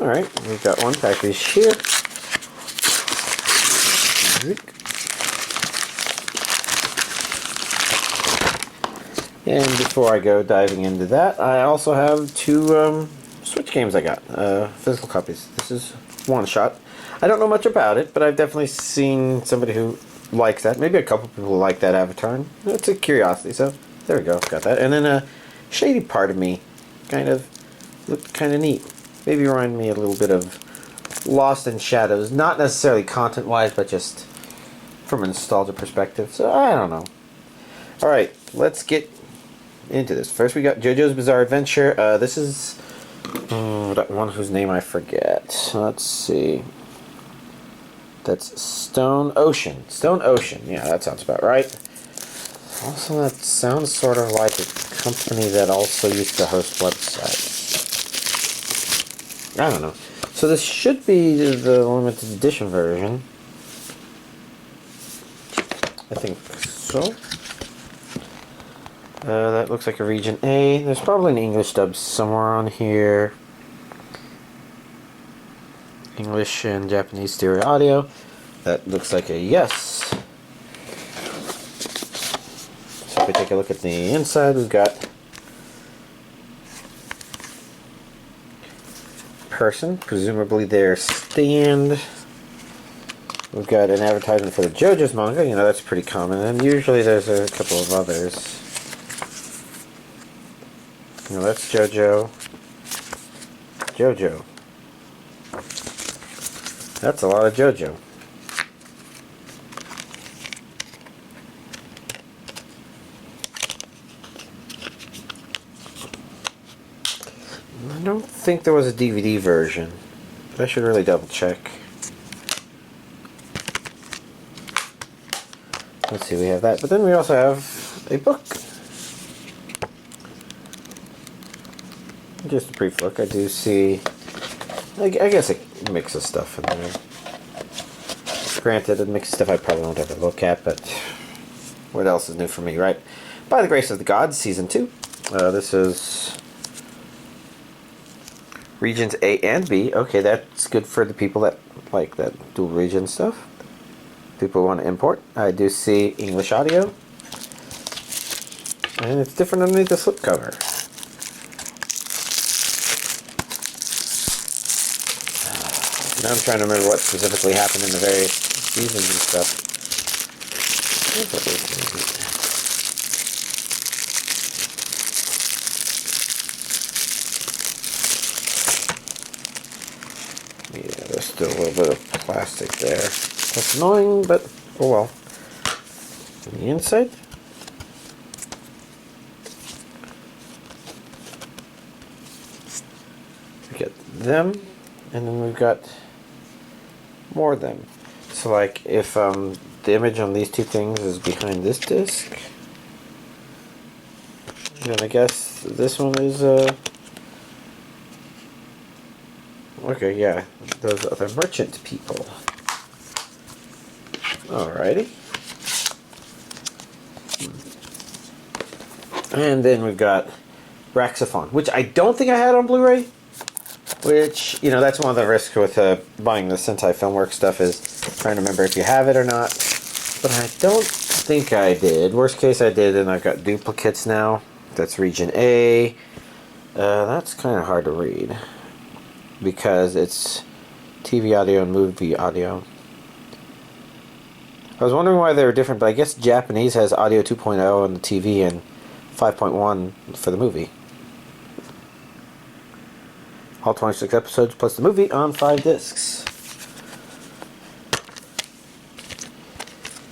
Alright, we've got one package here. And before I go diving into that, I also have two Switch games I got, physical copies. This is One Shot. I don't know much about it, but I've definitely seen somebody who likes that. Maybe a couple people like that avatar. And it's a curiosity, so there we go, got that. And then a Shady part of me kind of looked kind of neat. Maybe remind me a little bit of Lost in Shadows. Not necessarily content-wise, but just from a nostalgia perspective. So, I don't know. Alright, let's get into this. First we got Jojo's Bizarre Adventure. This is that one whose name I forget. Let's see. That's Stone Ocean. Stone Ocean. Yeah, that sounds about right. Also, that sounds sort of like a company that also used to host websites. I don't know. So this should be the limited edition version. I think so. That looks like a region A. There's probably an English dub somewhere on here. English and Japanese stereo audio. That looks like a yes. So if we take a look at the inside, we've got person, presumably their stand. We've got an advertisement for the Jojo's manga. You know, that's pretty common. And usually there's a couple of others. You know, that's Jojo. Jojo. That's a lot of Jojo. I don't think there was a DVD version. I should really double check. Let's see, we have that. But then we also have a book. Just a brief look. I do see, I guess, a mix of stuff in there. Granted, a mix of stuff I probably won't ever look at, but what else is new for me, right? By the Grace of the Gods, Season 2. This is Regions A and B. Okay, that's good for the people that like that dual region stuff. People want to import. I do see English audio. And it's different underneath the slipcover. Now I'm trying to remember what specifically happened in the various seasons and stuff. Yeah, there's still a little bit of plastic there. That's annoying, but oh well. On the inside, we get them, and then we've got more of them. So like if the image on these two things is behind this disc, then I guess this one is okay, yeah, those other merchant people. Alrighty. And then we've got Rahxephon, which I don't think I had on Blu-ray. Which, you know, that's one of the risks with buying the Sentai Filmworks stuff, is trying to remember if you have it or not. But I don't think I did. Worst case I did, and I've got duplicates now. That's Region A. That's kind of hard to read, because it's TV audio and movie audio. I was wondering why they were different, but I guess Japanese has audio 2.0 on the TV and 5.1 for the movie. All 26 episodes plus the movie on 5 discs.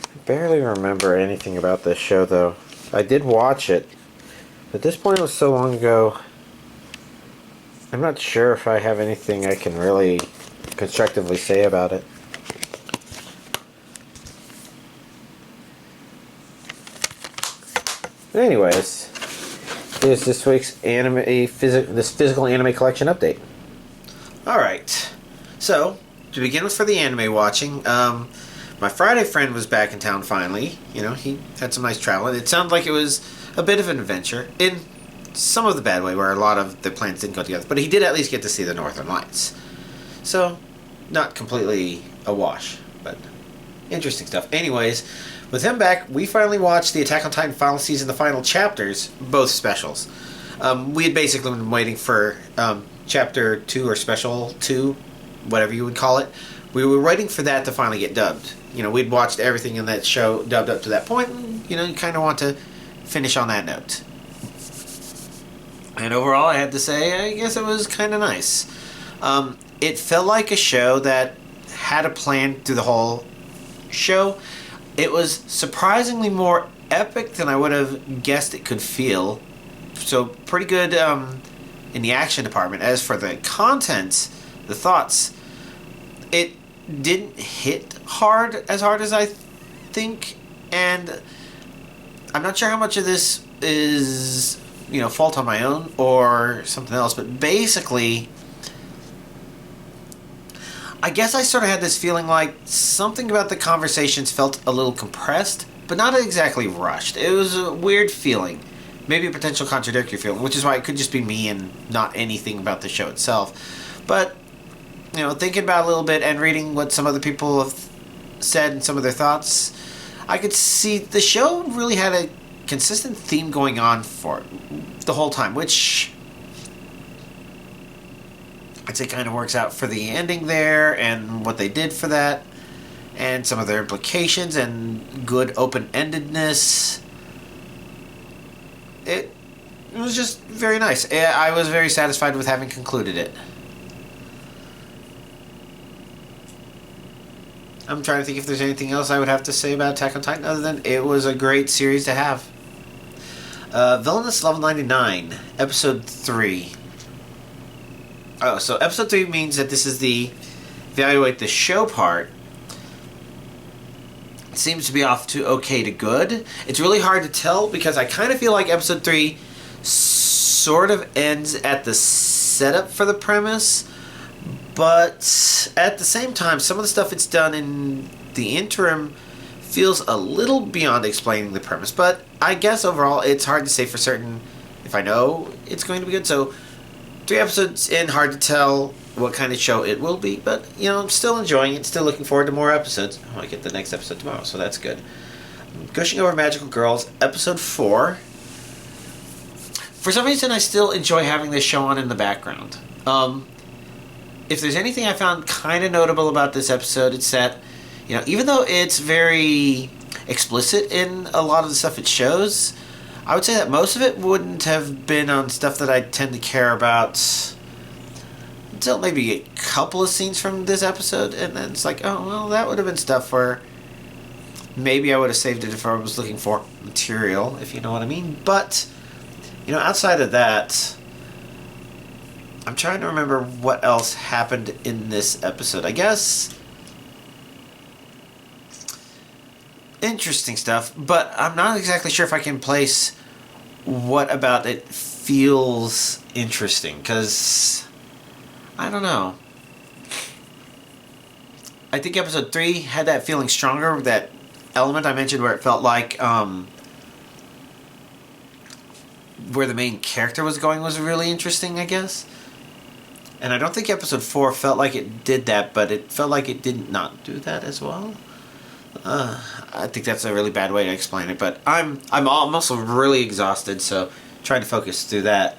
I barely remember anything about this show, though. I did watch it. At this point, it was so long ago, I'm not sure if I have anything I can really constructively say about it. But anyways, here's this week's physical anime collection update. Alright, so to begin with, for the anime watching, my Friday friend was back in town finally. You know, he had some nice travel. It sounded like it was a bit of an adventure, in some of the bad way, where a lot of the plans didn't go together, but he did at least get to see the Northern Lights. So, not completely a wash, but interesting stuff. Anyways, with him back, we finally watched the Attack on Titan final season, the final chapters, both specials. We had basically been waiting for Chapter 2 or Special 2, whatever you would call it. We were waiting for that to finally get dubbed. You know, we'd watched everything in that show dubbed up to that point, and, you know, you kind of want to finish on that note. And overall, I had to say, I guess it was kind of nice. It felt like a show that had a plan through the whole show. It was surprisingly more epic than I would have guessed it could feel. So pretty good in the action department. As for the contents, the thoughts, it didn't hit hard as I think, and I'm not sure how much of this is, you know, fault on my own or something else, but basically, I guess I sort of had this feeling like something about the conversations felt a little compressed, but not exactly rushed. It was a weird feeling. Maybe a potential contradictory feeling, which is why it could just be me and not anything about the show itself. But, you know, thinking about it a little bit and reading what some other people have said and some of their thoughts, I could see the show really had a consistent theme going on for it the whole time, which I'd say kind of works out for the ending there and what they did for that and some of their implications and good open-endedness. It was just very nice. I was very satisfied with having concluded it. I'm trying to think if there's anything else I would have to say about Attack on Titan other than it was a great series to have. Villainous Level 99, Episode 3. Oh, so Episode 3 means that this is the evaluate the show part. It seems to be off to okay to good. It's really hard to tell because I kind of feel like Episode 3 sort of ends at the setup for the premise, but at the same time, some of the stuff it's done in the interim feels a little beyond explaining the premise. But I guess overall, it's hard to say for certain if I know it's going to be good. So 3 episodes in, hard to tell what kind of show it will be. But, you know, I'm still enjoying it, still looking forward to more episodes. Oh, I get the next episode tomorrow, so that's good. Gushing Over Magical Girls, Episode 4. For some reason, I still enjoy having this show on in the background. If there's anything I found kind of notable about this episode, it's that, you know, even though it's very explicit in a lot of the stuff it shows, I would say that most of it wouldn't have been on stuff that I tend to care about until maybe a couple of scenes from this episode, and then it's like, oh, well, that would have been stuff where maybe I would have saved it if I was looking for material, if you know what I mean. But, you know, outside of that, I'm trying to remember what else happened in this episode. I guess interesting stuff, but I'm not exactly sure if I can place what about it feels interesting, because I don't know. I think episode 3 had that feeling stronger, that element I mentioned where it felt like where the main character was going was really interesting, I guess. And I don't think episode 4 felt like it did that, but it felt like it did not do that as well. I think that's a really bad way to explain it, but I'm also really exhausted, so trying to focus through that.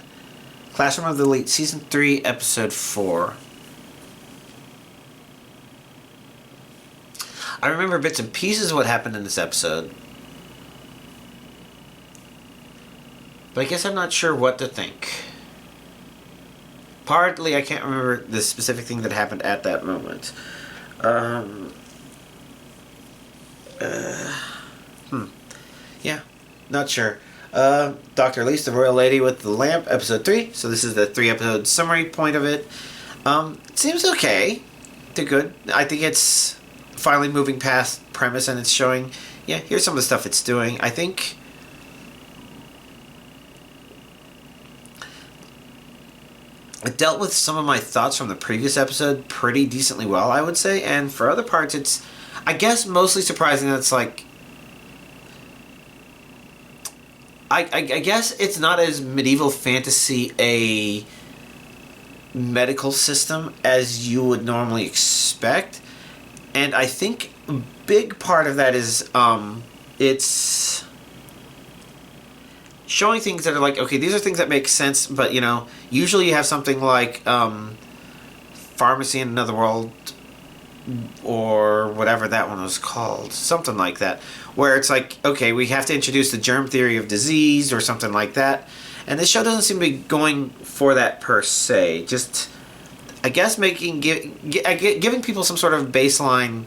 Classroom of the Elite, Season 3, Episode 4. I remember bits and pieces of what happened in this episode, but I guess I'm not sure what to think. Partly, I can't remember the specific thing that happened at that moment. Yeah, not sure. Dr. Elise, the Royal Lady with the Lamp, Episode 3. So this is the 3-episode summary point of it. It seems okay to good. I think it's finally moving past premise and it's showing, yeah, here's some of the stuff it's doing. I think it dealt with some of my thoughts from the previous episode pretty decently well, I would say. And for other parts, it's, I guess, mostly surprising that it's like, I guess it's not as medieval fantasy a medical system as you would normally expect. And I think a big part of that is it's showing things that are like, okay, these are things that make sense, but you know, usually you have something like Pharmacy in Another World, or whatever that one was called, something like that, where it's like, okay, we have to introduce the germ theory of disease or something like that, and this show doesn't seem to be going for that per se. Just, I guess, giving people some sort of baseline.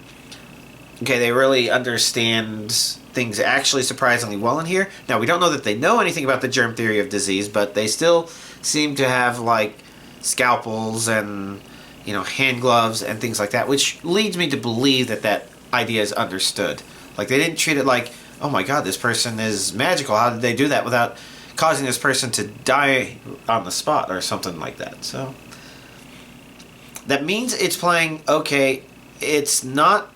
Okay, they really understand things actually surprisingly well in here. Now, we don't know that they know anything about the germ theory of disease, but they still seem to have like scalpels and, you know, hand gloves and things like that, which leads me to believe that that idea is understood. Like, they didn't treat it like, oh my god, this person is magical. How did they do that without causing this person to die on the spot or something like that? So that means it's playing, okay, it's not...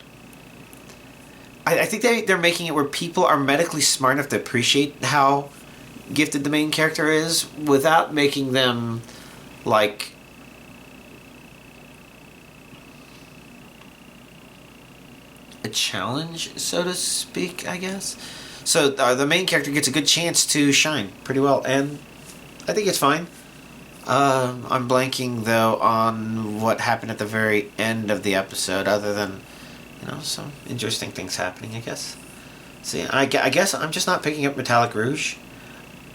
I think they're making it where people are medically smart enough to appreciate how gifted the main character is without making them, like... a challenge, so to speak, I guess. So the main character gets a good chance to shine pretty well, and I think it's fine. I'm blanking, though, on what happened at the very end of the episode, other than, you know, some interesting things happening, I guess. See, I guess I'm just not picking up Metallic Rouge.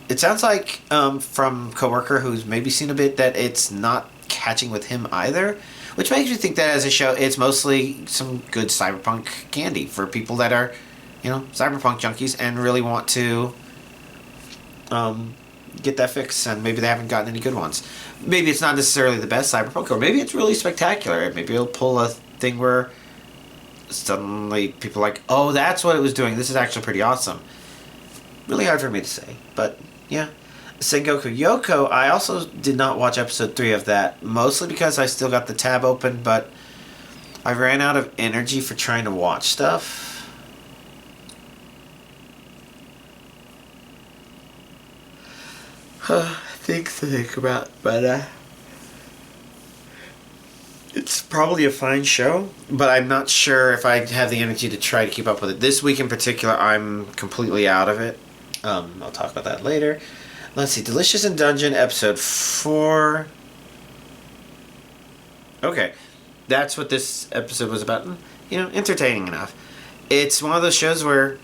It sounds like, from coworker who's maybe seen a bit, that it's not catching with him either. Which makes me think that as a show, it's mostly some good cyberpunk candy for people that are, you know, cyberpunk junkies and really want to get that fix, and maybe they haven't gotten any good ones. Maybe it's not necessarily the best cyberpunk, or maybe it's really spectacular. Maybe it'll pull a thing where suddenly people are like, oh, that's what it was doing. This is actually pretty awesome. Really hard for me to say, but yeah. Sengoku Yoko, I also did not watch episode 3 of that, mostly because I still got the tab open, but I ran out of energy for trying to watch stuff. Things to think about, but it's probably a fine show, but I'm not sure if I have the energy to try to keep up with it. This week in particular, I'm completely out of it. I'll talk about that later. Let's see, Delicious in Dungeon, episode 4. Okay, that's what this episode was about. You know, entertaining enough. It's one of those shows where,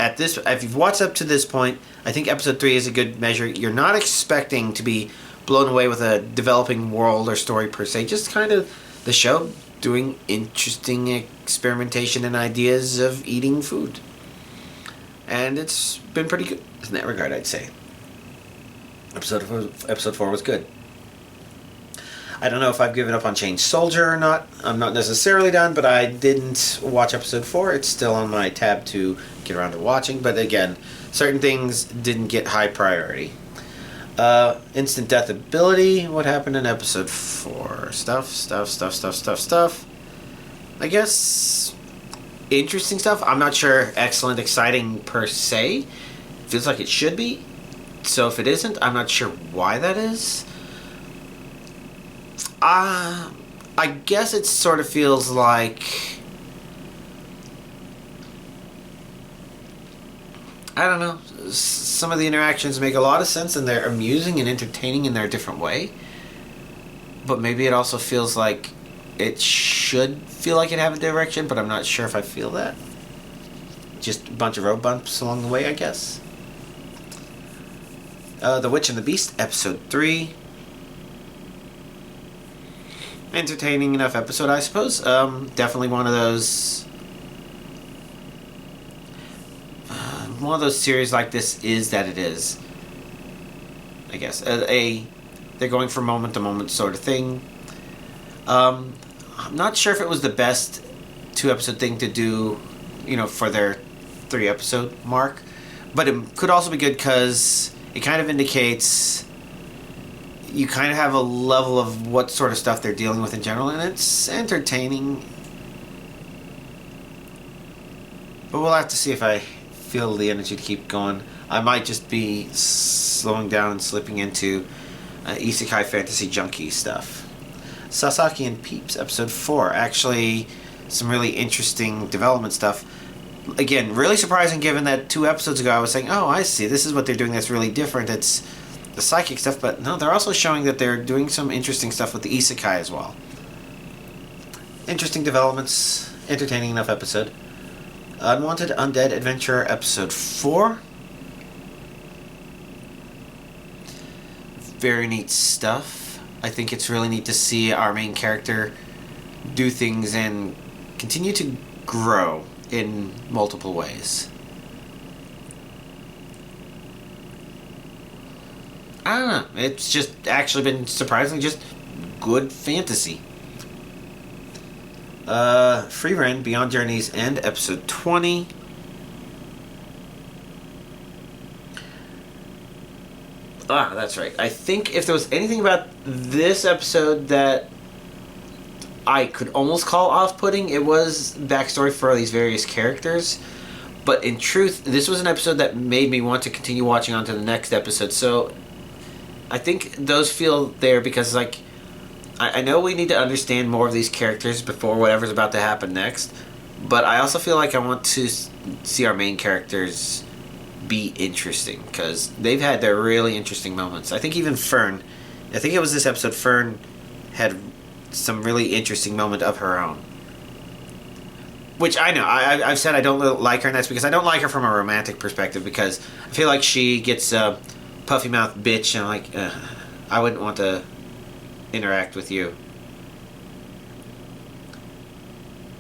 if you've watched up to this point, I think episode 3 is a good measure. You're not expecting to be blown away with a developing world or story per se. Just kind of the show doing interesting experimentation and ideas of eating food. And it's been pretty good in that regard, I'd say. Episode 4 was good. I don't know if I've given up on Chained Soldier or not. I'm not necessarily done, but I didn't watch episode 4. It's still on my tab to get around to watching. But again, certain things didn't get high priority. Instant death ability. What happened in episode 4? Stuff. I guess interesting stuff. I'm not sure excellent, exciting per se. Feels like it should be. So if it isn't, I'm not sure why that is. I guess it sort of feels like... I don't know. Some of the interactions make a lot of sense, and they're amusing and entertaining in their different way. But maybe it also feels like it should feel like it have a direction, but I'm not sure if I feel that. Just a bunch of road bumps along the way, I guess. The Witch and the Beast, episode 3. Entertaining enough episode, I suppose. Definitely one of those... one of those series like this is that it is. I guess. They're going from moment to moment sort of thing. I'm not sure if it was the best 2-episode thing to do, you know, for their 3-episode mark. But it could also be good because... it kind of indicates you kind of have a level of what sort of stuff they're dealing with in general, and it's entertaining. But we'll have to see if I feel the energy to keep going. I might just be slowing down and slipping into Isekai fantasy junkie stuff. Sasaki and Peeps, episode 4. Actually, some really interesting development stuff. Again, really surprising given that 2 episodes ago I was saying, oh, I see, this is what they're doing that's really different. It's the psychic stuff, but no, they're also showing that they're doing some interesting stuff with the Isekai as well. Interesting developments, entertaining enough episode. Unwanted Undead Adventure, episode 4. Very neat stuff. I think it's really neat to see our main character do things and continue to grow in multiple ways. I don't know. It's just actually been surprisingly just good fantasy. Free Ren, Beyond Journey's End, episode 20. Ah, that's right. I think if there was anything about this episode that I could almost call off-putting, it was backstory for these various characters. But in truth, this was an episode that made me want to continue watching on to the next episode. So I think those feel there because, like, I know we need to understand more of these characters before whatever's about to happen next. But I also feel like I want to see our main characters be interesting because they've had their really interesting moments. I think even Fern, I think it was this episode, Fern had some really interesting moment of her own. Which I know, I've said I don't like her, and that's because I don't like her from a romantic perspective because I feel like she gets a puffy mouth bitch and I'm like, I wouldn't want to interact with you.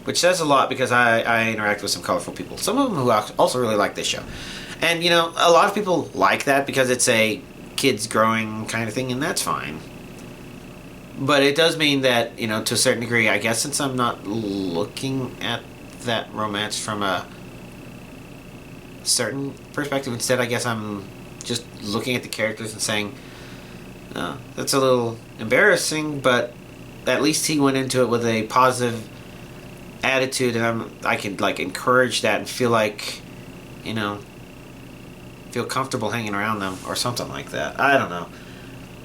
Which says a lot because I interact with some colorful people. Some of them who also really like this show. And, you know, a lot of people like that because it's a kids growing kind of thing, and that's fine. But it does mean that, you know, to a certain degree, I guess since I'm not looking at that romance from a certain perspective, instead I guess I'm just looking at the characters and saying, that's a little embarrassing, but at least he went into it with a positive attitude, and I can, like, encourage that and feel like, you know, feel comfortable hanging around them or something like that. I don't know.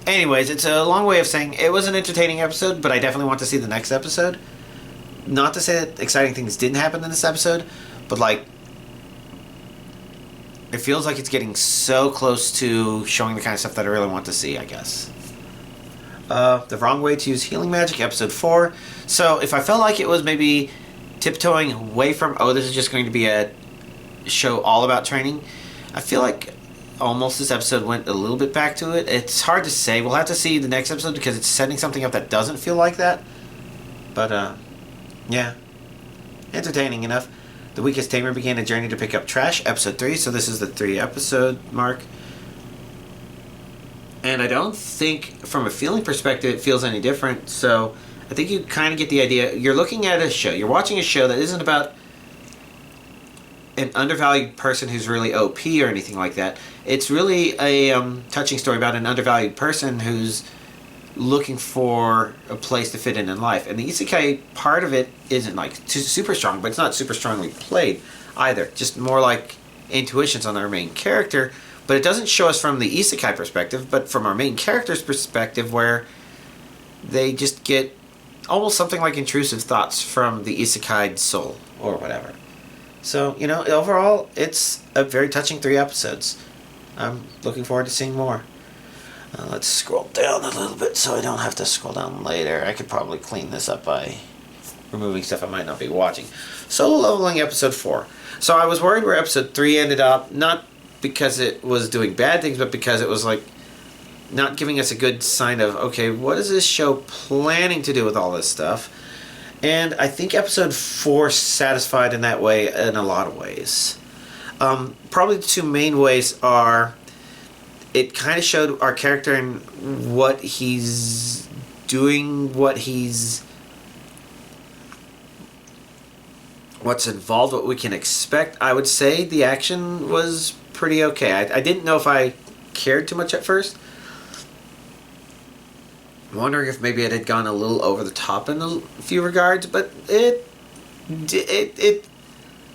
Anyways, it's a long way of saying it was an entertaining episode, but I definitely want to see the next episode. Not to say that exciting things didn't happen in this episode, but, like, it feels like it's getting so close to showing the kind of stuff that I really want to see, I guess. The Wrong Way to Use Healing Magic, episode 4. So if I felt like it was maybe tiptoeing away from, oh, this is just going to be a show all about training, I feel like almost this episode went a little bit back to it. It's hard to say. We'll have to see the next episode because it's setting something up that doesn't feel like that. But, yeah. Entertaining enough. The Weakest Tamer began a journey to pick up trash, episode 3. So this is the 3-episode mark. And I don't think, from a feeling perspective, it feels any different. So I think you kind of get the idea. You're looking at a show. You're watching a show that isn't about an undervalued person who's really OP or anything like that. It's really a touching story about an undervalued person who's looking for a place to fit in life. And the isekai part of it isn't like super strong, but it's not super strongly played either. Just more like intuitions on our main character. But it doesn't show us from the isekai perspective, but from our main character's perspective, where they just get almost something like intrusive thoughts from the isekai soul or whatever. So, you know, overall, it's a very touching 3 episodes. I'm looking forward to seeing more. Let's scroll down a little bit so I don't have to scroll down later. I could probably clean this up by removing stuff I might not be watching. Solo Leveling, episode 4. So I was worried where episode 3 ended up, not because it was doing bad things, but because it was, like, not giving us a good sign of, okay, what is this show planning to do with all this stuff? And I think episode 4 satisfied in that way in a lot of ways. Probably the 2 main ways are, it kind of showed our character and what he's doing, what's involved, what we can expect. I would say the action was pretty okay. I didn't know if I cared too much at first. I'm wondering if maybe it had gone a little over the top in a few regards, but it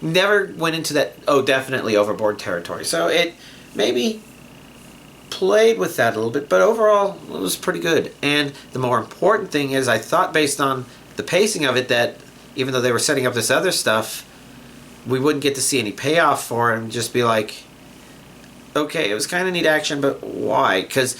never went into that, oh, definitely overboard territory. So it maybe played with that a little bit, but overall it was pretty good. And the more important thing is, I thought based on the pacing of it that even though they were setting up this other stuff, we wouldn't get to see any payoff for it and just be like, okay, it was kind of neat action, but why? Because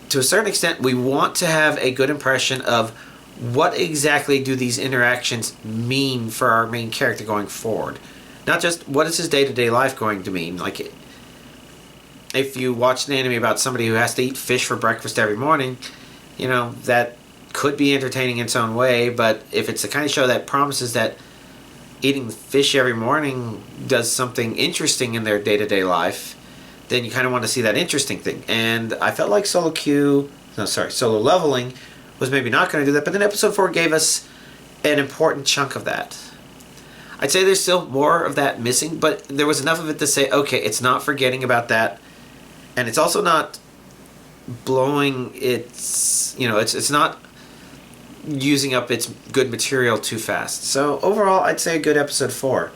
to a certain extent, we want to have a good impression of what exactly do these interactions mean for our main character going forward. Not just what is his day-to-day life going to mean. Like, if you watch an anime about somebody who has to eat fish for breakfast every morning, you know, that could be entertaining in its own way, but if it's the kind of show that promises that eating fish every morning does something interesting in their day-to-day life, then you kind of want to see that interesting thing. And I felt like Solo Leveling was maybe not going to do that, but then episode 4 gave us an important chunk of that. I'd say there's still more of that missing, but there was enough of it to say, okay, it's not forgetting about that, and it's also not blowing its, you know, it's not using up its good material too fast. So overall, I'd say a good episode 4.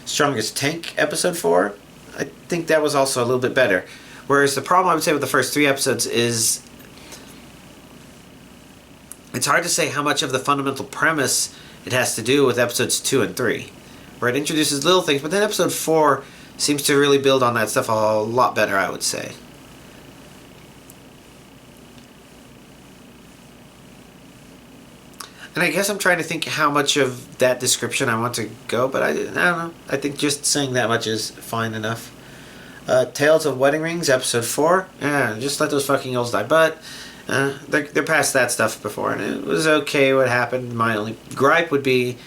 Strongest Tank episode 4, I think that was also a little bit better. Whereas the problem I would say with the first 3 episodes is it's hard to say how much of the fundamental premise it has to do with episodes 2 and 3, where it introduces little things, but then episode 4 seems to really build on that stuff a lot better, I would say. And I guess I'm trying to think how much of that description I want to go, but I don't know. I think just saying that much is fine enough. Tales of Wedding Rings, episode 4. Yeah, just let those fucking elves die. But they're past that stuff before, and it was okay what happened. My only gripe would be,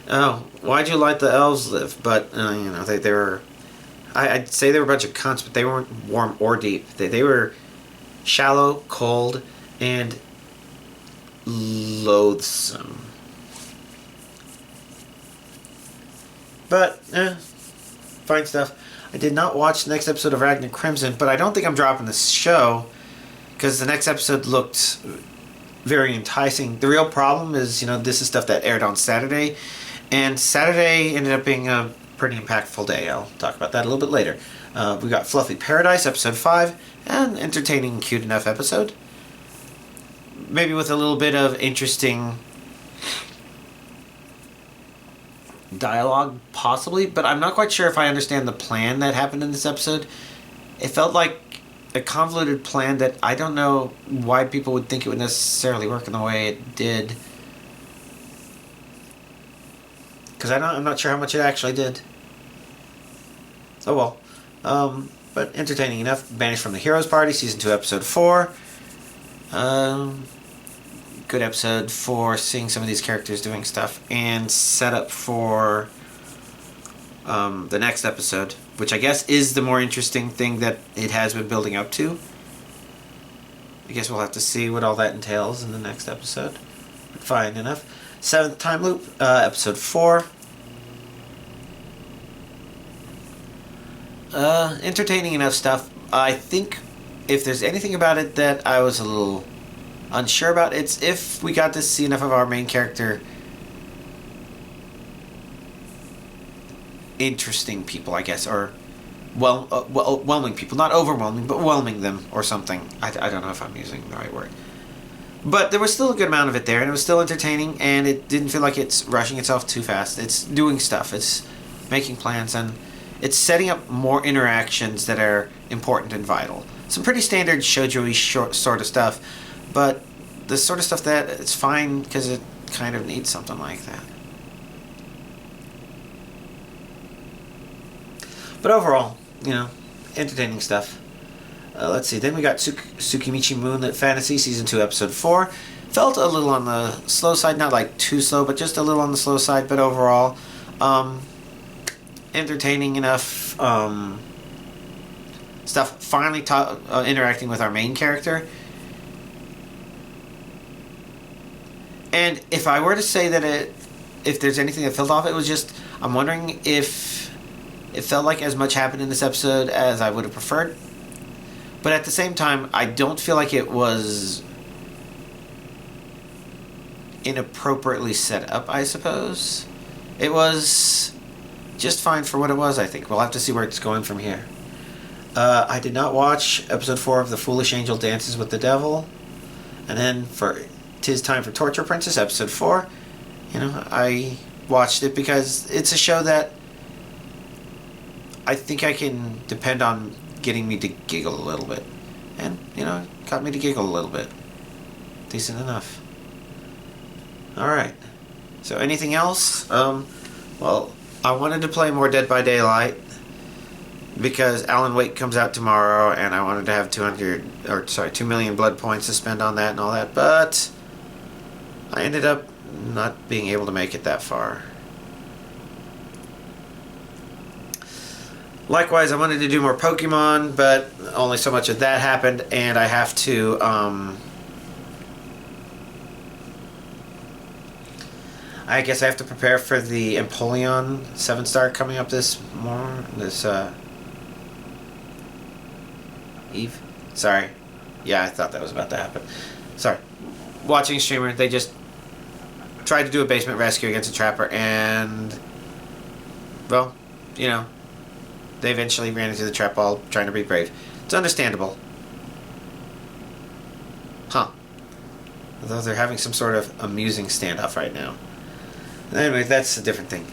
oh, why'd you let the elves live? But, you know, they were... I'd say they were a bunch of cunts, but they weren't warm or deep. They were shallow, cold, and loathsome. But, fine stuff. I did not watch the next episode of Ragnar Crimson, but I don't think I'm dropping this show, because the next episode looked very enticing. The real problem is, you know, this is stuff that aired on Saturday, and Saturday ended up being a pretty impactful day. I'll talk about that a little bit later. We got Fluffy Paradise, episode 5, an entertaining, cute enough episode. Maybe with a little bit of interesting dialogue, possibly, but I'm not quite sure if I understand the plan that happened in this episode. It felt like a convoluted plan that I don't know why people would think it would necessarily work in the way it did. Because I'm not sure how much it actually did. Oh well. But entertaining enough. Banished from the Heroes Party, Season 2, Episode 4. Good episode for seeing some of these characters doing stuff, and set up for the next episode, which I guess is the more interesting thing that it has been building up to. I guess we'll have to see what all that entails in the next episode. But fine enough. 7th Time Loop, episode 4. Entertaining enough stuff. I think if there's anything about it that I was a little unsure about, it's if we got to see enough of our main character interesting people, I guess, or whelming people, not overwhelming, but whelming them or something. I don't know if I'm using the right word, but there was still a good amount of it there, and it was still entertaining, and it didn't feel like it's rushing itself too fast. It's doing stuff, it's making plans, and it's setting up more interactions that are important and vital. Some pretty standard shoujo-y sort of stuff, but the sort of stuff that it's fine because it kind of needs something like that. But overall, you know, entertaining stuff. Let's see, then we got Tsukimichi Moonlit Fantasy, Season 2, Episode 4. Felt a little on the slow side, not like too slow, but just a little on the slow side, but overall, entertaining enough stuff. Finally interacting with our main character. And if I were to say that if there's anything that felt off, it was just, I'm wondering if it felt like as much happened in this episode as I would have preferred. But at the same time, I don't feel like it was inappropriately set up, I suppose. It was just fine for what it was, I think. We'll have to see where it's going from here. I did not watch episode 4 of The Foolish Angel Dances with the Devil. And then for 'Tis Time for Torture Princess, episode 4, I watched it because it's a show that I think I can depend on getting me to giggle a little bit. And, it got me to giggle a little bit. Decent enough. Alright. So anything else? Well, I wanted to play more Dead by Daylight because Alan Wake comes out tomorrow and I wanted to have 2 million blood points to spend on that and all that, but I ended up not being able to make it that far. Likewise, I wanted to do more Pokemon, but only so much of that happened, and I have to, I guess I have to prepare for the Empoleon 7-star coming up this Eve? Sorry. Yeah, I thought that was about to happen. Sorry. Watching a streamer, they just tried to do a basement rescue against a trapper, and, well, they eventually ran into the trap while trying to be brave. It's understandable. Huh. Although they're having some sort of amusing standoff right now. Anyway, that's a different thing.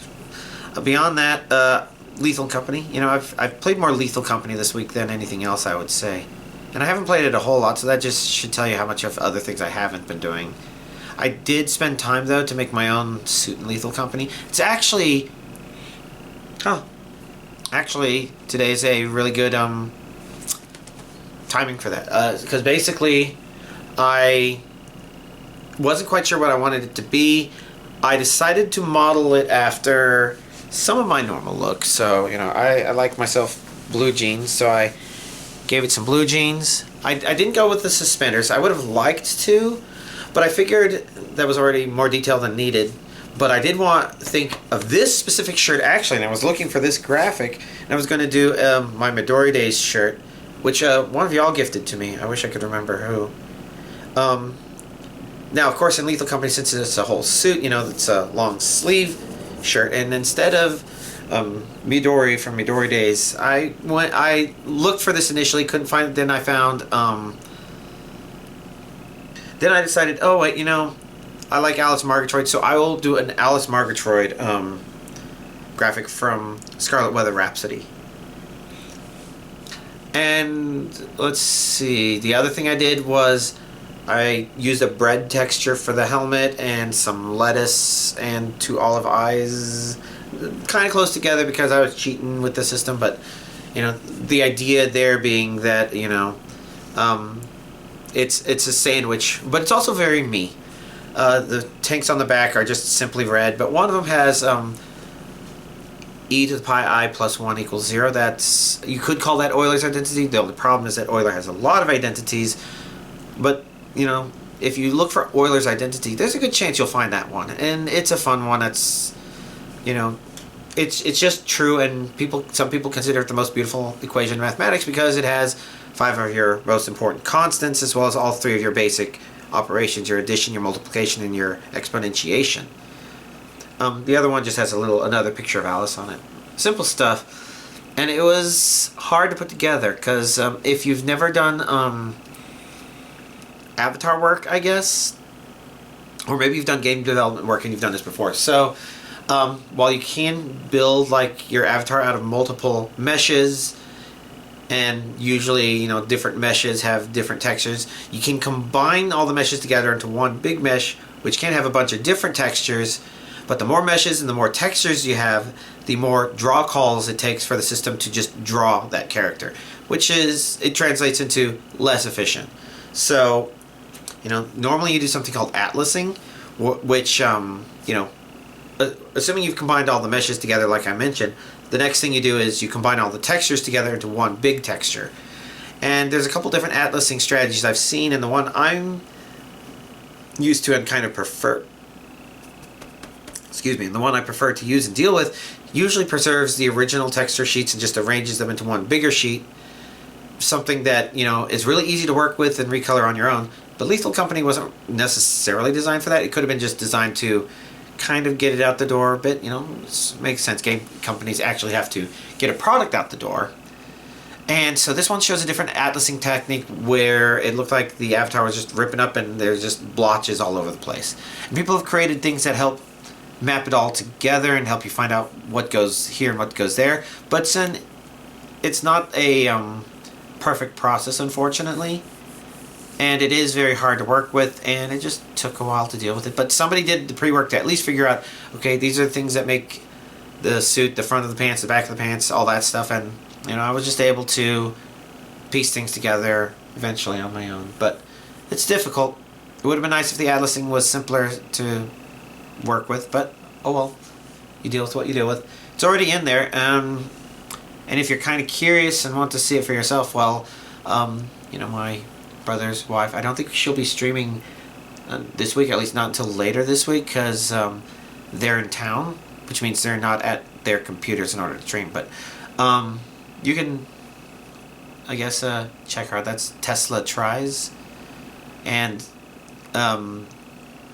Beyond that, Lethal Company. I've played more Lethal Company this week than anything else, I would say. And I haven't played it a whole lot, so that just should tell you how much of other things I haven't been doing. I did spend time, though, to make my own suit in Lethal Company. It's actually... Actually, today's a really good timing for that. Because basically, I wasn't quite sure what I wanted it to be. I decided to model it after some of my normal looks. So, I like myself blue jeans, so I gave it some blue jeans. I didn't go with the suspenders. I would have liked to, but I figured that was already more detail than needed. But I did think of this specific shirt, actually, and I was looking for this graphic, and I was going to do my Midori Days shirt, which one of y'all gifted to me. I wish I could remember who. Now, of course, in Lethal Company, since it's a whole suit, it's a long sleeve shirt, and instead of Midori from Midori Days, I looked for this initially, couldn't find it, then I found, then I decided, oh, wait, I like Alice Margatroyd, so I will do an Alice Margatroyd graphic from Scarlet Weather Rhapsody. And let's see, the other thing I did was I used a bread texture for the helmet and some lettuce and 2 olive eyes, kind of close together because I was cheating with the system, but the idea there being that it's a sandwich, but it's also very me. The tanks on the back are just simply red, but one of them has e to the pi I plus 1 equals 0. That's, you could call that Euler's identity. The only problem is that Euler has a lot of identities, but if you look for Euler's identity, there's a good chance you'll find that one, and it's a fun one. It's it's just true, and some people consider it the most beautiful equation in mathematics because it has 5 of your most important constants as well as all 3 of your basic operations, your addition, your multiplication, and your exponentiation. The other one just has another picture of Alice on it. Simple stuff, and it was hard to put together because if you've never done avatar work, I guess, or maybe you've done game development work and you've done this before. So while you can build like your avatar out of multiple meshes, and usually different meshes have different textures, you can combine all the meshes together into one big mesh, which can have a bunch of different textures. But the more meshes and the more textures you have, the more draw calls it takes for the system to just draw that character, it translates into less efficient. So normally you do something called atlasing, which assuming you've combined all the meshes together like I mentioned, the next thing you do is you combine all the textures together into one big texture. And there's a couple different atlasing strategies I've seen, and the one I'm used to and kind of prefer, the one I prefer to use and deal with, usually preserves the original texture sheets and just arranges them into one bigger sheet. Something that, is really easy to work with and recolor on your own. But Lethal Company wasn't necessarily designed for that. It could have been just designed to kind of get it out the door a bit. It makes sense. Game companies actually have to get a product out the door. And so this one shows a different atlasing technique where it looked like the avatar was just ripping up and there's just blotches all over the place. And people have created things that help map it all together and help you find out what goes here and what goes there. But since it's not a perfect process, unfortunately, and it is very hard to work with, and it just took a while to deal with it. But somebody did the pre-work to at least figure out, okay, these are the things that make the suit, the front of the pants, the back of the pants, all that stuff. And you know, I was just able to piece things together eventually on my own. But it's difficult. It would have been nice if the atlasing was simpler to work with, but oh well. You deal with what you deal with. It's already in there. And if you're kind of curious and want to see it for yourself, well, you know, my brother's wife, I don't think she'll be streaming this week, at least not until later this week, because they're in town, which means they're not at their computers in order to stream. But you can, I guess, check her out. That's Tesla Tries. And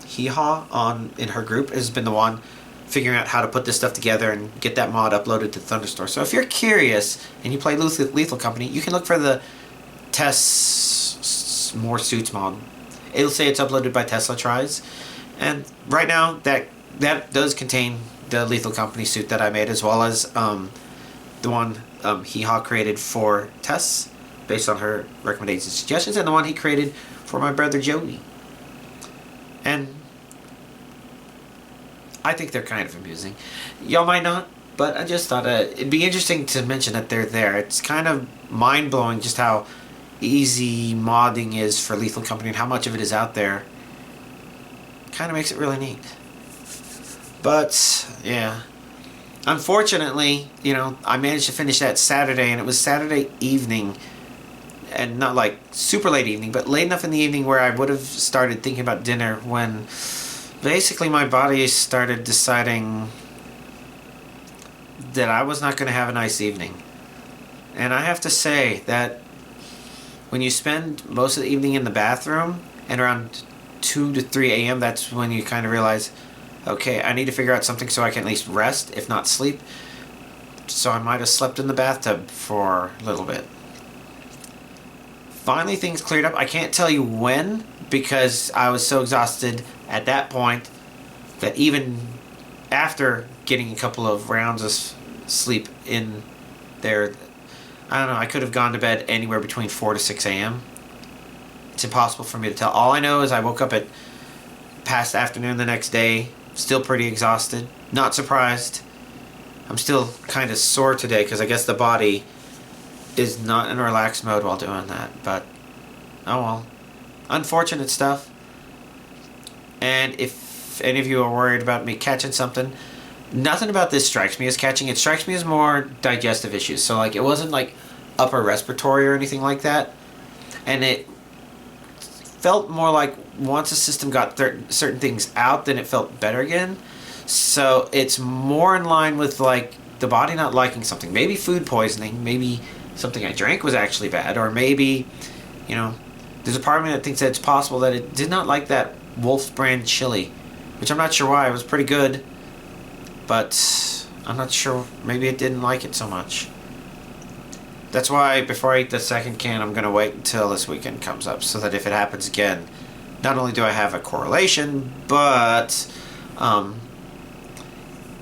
Hee-Haw in her group has been the one figuring out how to put this stuff together and get that mod uploaded to Thunderstore. So if you're curious and you play Lethal Company, you can look for the Tess More Suits mod. It'll say it's uploaded by Tesla Tries. And right now, that does contain the Lethal Company suit that I made, as well as the one Hee-Haw created for Tess, based on her recommendations and suggestions, and the one he created for my brother Joey. And I think they're kind of amusing. Y'all might not, but I just thought it'd be interesting to mention that they're there. It's kind of mind-blowing just how easy modding is for Lethal Company and how much of it is out there. Kind of makes it really neat. But, yeah. Unfortunately, you know, I managed to finish that Saturday, and it was Saturday evening, and not like super late evening, but late enough in the evening where I would have started thinking about dinner when basically my body started deciding that I was not going to have a nice evening. And I have to say that when you spend most of the evening in the bathroom, and around 2 to 3 a.m., that's when you kind of realize, okay, I need to figure out something so I can at least rest, if not sleep. So I might have slept in the bathtub for a little bit. Finally, things cleared up. I can't tell you when, because I was so exhausted at that point that even after getting a couple of rounds of sleep in there, I don't know, I could have gone to bed anywhere between 4 to 6 a.m. It's impossible for me to tell. All I know is I woke up at past afternoon the next day, still pretty exhausted. Not surprised. I'm still kind of sore today because I guess the body is not in relaxed mode while doing that. But, oh well. Unfortunate stuff. And if any of you are worried about me catching something, nothing about this strikes me as catching. It strikes me as more digestive issues. So, like, it wasn't, like, upper respiratory or anything like that. And it felt more like once the system got certain things out, then it felt better again. So it's more in line with, like, the body not liking something. Maybe food poisoning. Maybe something I drank was actually bad. Or maybe, you know, there's a part of me that thinks that it's possible that it did not like that Wolf brand chili, which I'm not sure why. It was pretty good, but I'm not sure. Maybe it didn't like it so much. That's why before I eat the second can, I'm going to wait until this weekend comes up, so that if it happens again, not only do I have a correlation, but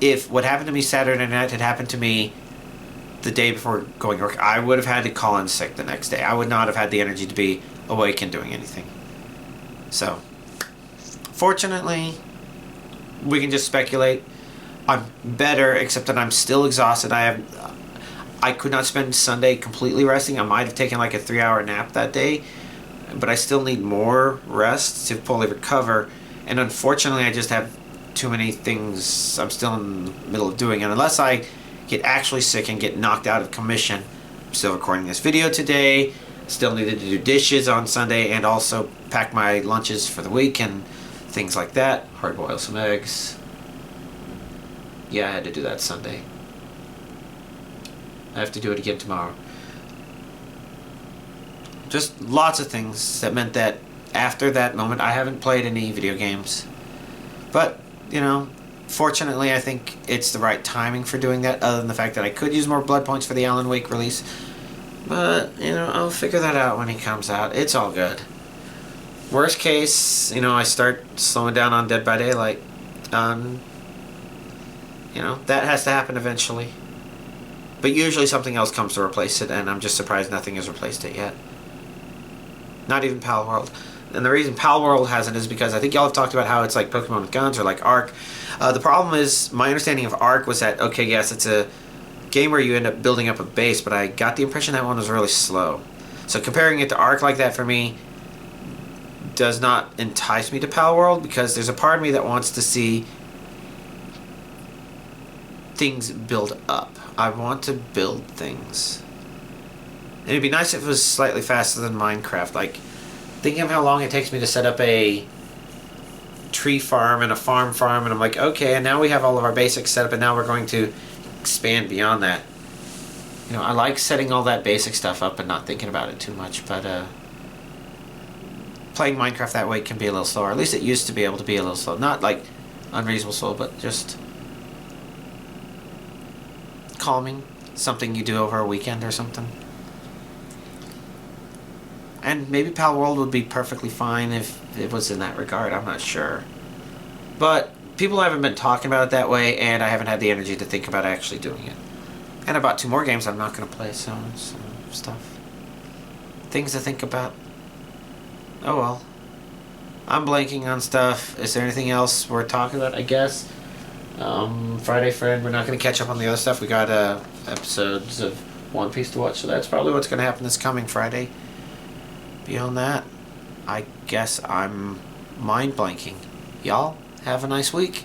if what happened to me Saturday night had happened to me the day before going to work, I would have had to call in sick the next day. I would not have had the energy to be awake and doing anything. So, fortunately, we can just speculate. I'm better, except that I'm still exhausted. I could not spend Sunday completely resting. I might have taken like a 3-hour nap that day, but I still need more rest to fully recover. And unfortunately, I just have too many things I'm still in the middle of doing. And unless I get actually sick and get knocked out of commission, I'm still recording this video today. Still needed to do dishes on Sunday and also pack my lunches for the week and things like that. Hard boil some eggs. Yeah, I had to do that Sunday. I have to do it again tomorrow. Just lots of things that meant that after that moment, I haven't played any video games. But, you know, fortunately, I think it's the right timing for doing that, other than the fact that I could use more blood points for the Alan Wake release. But, you know, I'll figure that out when he comes out. It's all good. Worst case, you know, I start slowing down on Dead by Daylight. You know, that has to happen eventually. But usually something else comes to replace it, and I'm just surprised nothing has replaced it yet. Not even Pal World. And the reason Pal World hasn't is because I think y'all have talked about how it's like Pokemon with guns or like Ark. The problem is, my understanding of Ark was that, okay, yes, it's a game where you end up building up a base, but I got the impression that one was really slow. So comparing it to Ark like that for me does not entice me to Pal World, because there's a part of me that wants to see things build up. I want to build things. And it'd be nice if it was slightly faster than Minecraft. Like, thinking of how long it takes me to set up a tree farm and a farm, and I'm like, okay, and now we have all of our basics set up, and now we're going to expand beyond that. You know, I like setting all that basic stuff up and not thinking about it too much, but playing Minecraft that way can be a little slower. At least it used to be able to be a little slow. Not like unreasonable slow, but just calming. Something you do over a weekend or something. And maybe Pal World would be perfectly fine if it was in that regard. I'm not sure. But people haven't been talking about it that way, and I haven't had the energy to think about actually doing it. And I bought 2 more games I'm not going to play, so stuff. Things to think about. Oh well. I'm blanking on stuff. Is there anything else we're talking about? I guess. Friday Friend, we're not going to catch up on the other stuff. We got episodes of One Piece to watch, so that's probably what's going to happen this coming Friday. Beyond that, I guess I'm mind blanking. Y'all, have a nice week.